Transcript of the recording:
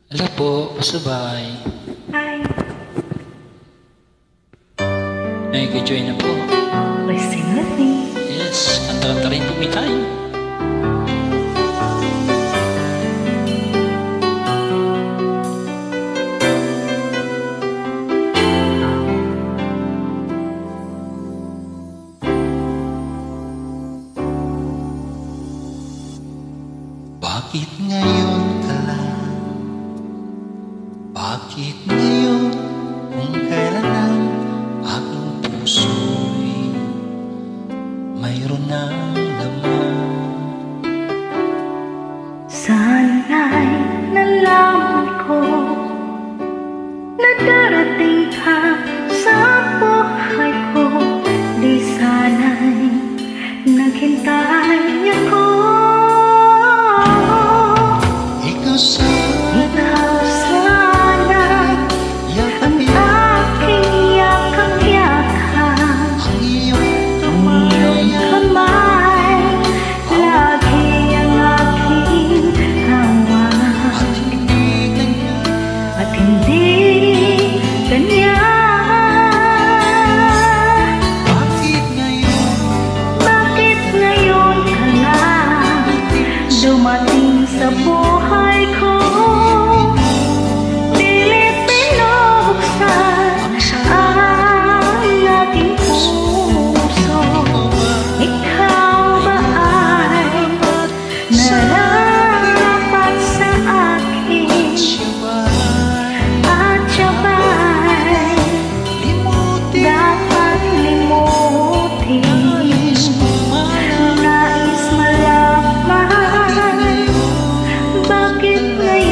Hello po, pasubay. Hi. Nag-join na po. Listen with me. Yes, kanta-kanta rin po may tayo. Bakit ngayon ka lang? Bakit ngayon kung kailan ang aking puso'y mayroon ng laman? Sana'y nalaman ko na darating ka sa buhay ko. Di sana'y naghintay ako. Ikaw sana ang aking yakap-yakap. ang iyong Iyong kamay lagi ang aking hawak. At hindi kanya. Bakit ngayon ka lang dumating sa buhay ko? Pilit pinubuksan ang aking puso. Ikaw ba ay narapat sa akin? At siya ba'y dapat limutin? Nais malaman bakit ngayon